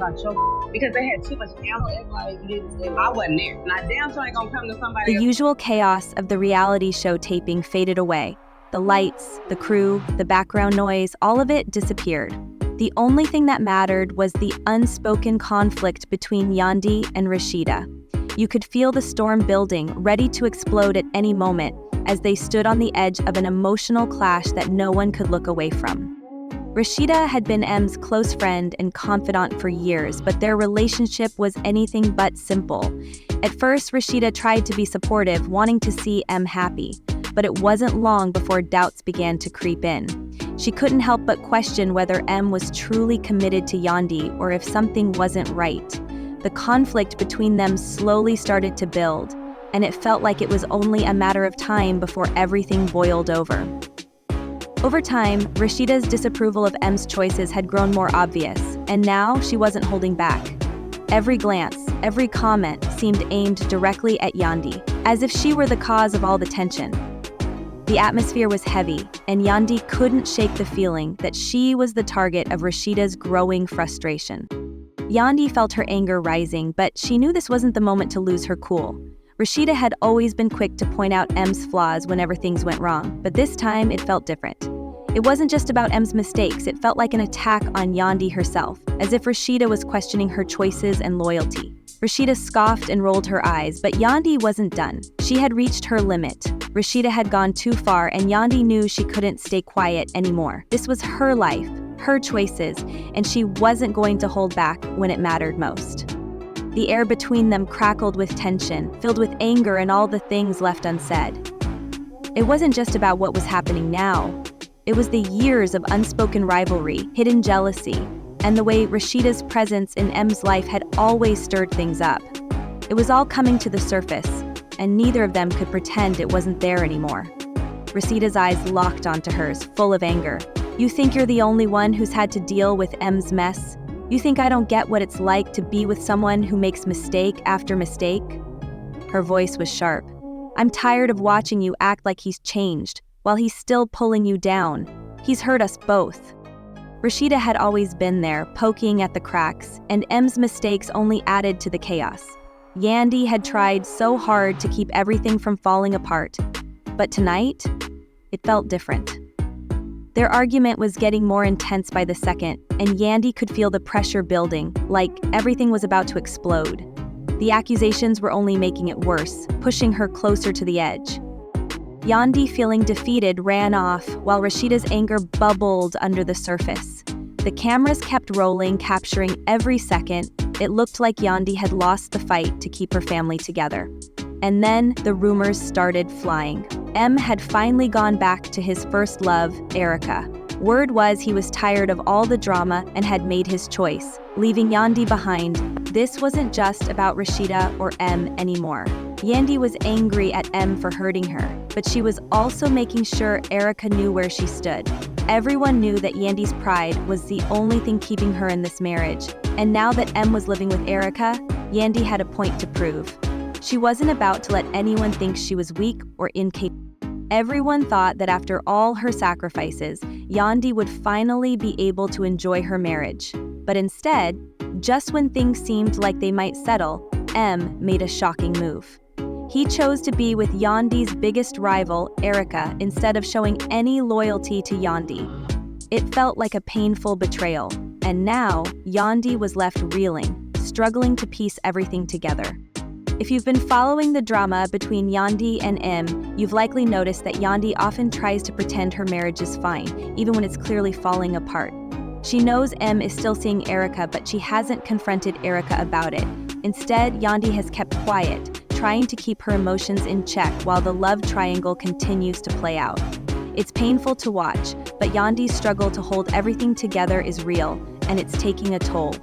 about your because they had too much ammo. I wasn't there. And I damn sure ain't gonna come to somebody The else. usual chaos of the reality show taping faded away. The lights, the crew, the background noise, all of it disappeared. The only thing that mattered was the unspoken conflict between Yandy and Rasheeda. You could feel the storm building, ready to explode at any moment, as they stood on the edge of an emotional clash that no one could look away from. Rasheeda had been M's close friend and confidant for years, but their relationship was anything but simple. At first, Rasheeda tried to be supportive, wanting to see M happy, but it wasn't long before doubts began to creep in. She couldn't help but question whether M was truly committed to Yandy or if something wasn't right. The conflict between them slowly started to build, and it felt like it was only a matter of time before everything boiled over. Over time, Rasheeda's disapproval of M's choices had grown more obvious, and now she wasn't holding back. Every glance, every comment seemed aimed directly at Yandy, as if she were the cause of all the tension. The atmosphere was heavy, and Yandy couldn't shake the feeling that she was the target of Rasheeda's growing frustration. Yandy felt her anger rising, but she knew this wasn't the moment to lose her cool. Rasheeda had always been quick to point out M's flaws whenever things went wrong, but this time it felt different. It wasn't just about M's mistakes, it felt like an attack on Yandy herself, as if Rasheeda was questioning her choices and loyalty. Rasheeda scoffed and rolled her eyes, but Yandy wasn't done. She had reached her limit. Rasheeda had gone too far, and Yandy knew she couldn't stay quiet anymore. This was her life, her choices, and she wasn't going to hold back when it mattered most. The air between them crackled with tension, filled with anger and all the things left unsaid. It wasn't just about what was happening now. It was the years of unspoken rivalry, hidden jealousy, and the way Rasheeda's presence in M's life had always stirred things up. It was all coming to the surface, and neither of them could pretend it wasn't there anymore. Rasheeda's eyes locked onto hers, full of anger. "You think you're the only one who's had to deal with M's mess? You think I don't get what it's like to be with someone who makes mistake after mistake?" Her voice was sharp. "I'm tired of watching you act like he's changed, while he's still pulling you down. He's hurt us both." Rasheeda had always been there, poking at the cracks, and M's mistakes only added to the chaos. Yandy had tried so hard to keep everything from falling apart, but tonight, it felt different. Their argument was getting more intense by the second, and Yandy could feel the pressure building, like everything was about to explode. The accusations were only making it worse, pushing her closer to the edge. Yandy, feeling defeated, ran off, while Rasheeda's anger bubbled under the surface. The cameras kept rolling, capturing every second. It looked like Yandy had lost the fight to keep her family together. And then the rumors started flying. M had finally gone back to his first love, Erica. Word was he was tired of all the drama and had made his choice, leaving Yandy behind. This wasn't just about Rasheeda or M anymore. Yandy was angry at M for hurting her, but she was also making sure Erica knew where she stood. Everyone knew that Yandy's pride was the only thing keeping her in this marriage, and now that M was living with Erica, Yandy had a point to prove. She wasn't about to let anyone think she was weak or incapable. Everyone thought that after all her sacrifices, Yandy would finally be able to enjoy her marriage. But instead, just when things seemed like they might settle, M made a shocking move. He chose to be with Yandy's biggest rival, Erica, instead of showing any loyalty to Yandy. It felt like a painful betrayal, and now Yandy was left reeling, struggling to piece everything together. If you've been following the drama between Yandy and M, you've likely noticed that Yandy often tries to pretend her marriage is fine, even when it's clearly falling apart. She knows M is still seeing Erica, but she hasn't confronted Erica about it. Instead, Yandy has kept quiet, trying to keep her emotions in check while the love triangle continues to play out. It's painful to watch, but Yandy's struggle to hold everything together is real, and it's taking a toll.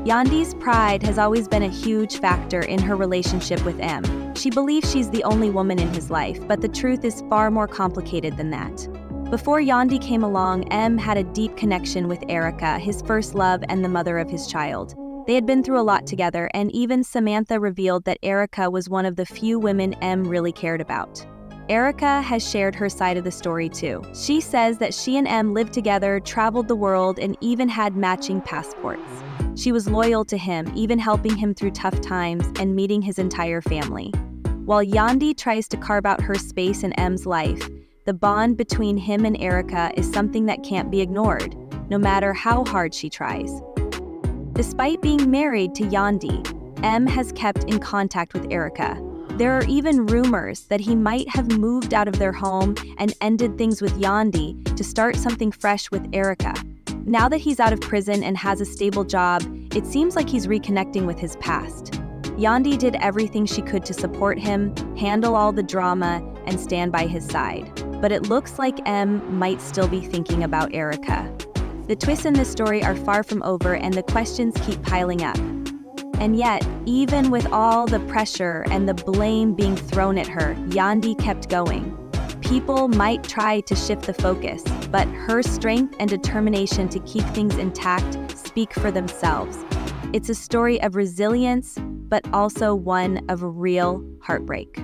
Yandy's pride has always been a huge factor in her relationship with M. She believes she's the only woman in his life, but the truth is far more complicated than that. Before Yandy came along, M had a deep connection with Erica, his first love and the mother of his child. They had been through a lot together, and even Samantha revealed that Erica was one of the few women M really cared about. Erica has shared her side of the story too. She says that she and M lived together, traveled the world, and even had matching passports. She was loyal to him, even helping him through tough times and meeting his entire family. While Yandy tries to carve out her space in M's life, the bond between him and Erica is something that can't be ignored, no matter how hard she tries. Despite being married to Yandy, M has kept in contact with Erica. There are even rumors that he might have moved out of their home and ended things with Yandy to start something fresh with Erica. Now that he's out of prison and has a stable job, it seems like he's reconnecting with his past. Yandy did everything she could to support him, handle all the drama, and stand by his side. But it looks like M might still be thinking about Erica. The twists in this story are far from over and the questions keep piling up. And yet, even with all the pressure and the blame being thrown at her, Yandy kept going. People might try to shift the focus, but her strength and determination to keep things intact speak for themselves. It's a story of resilience, but also one of real heartbreak.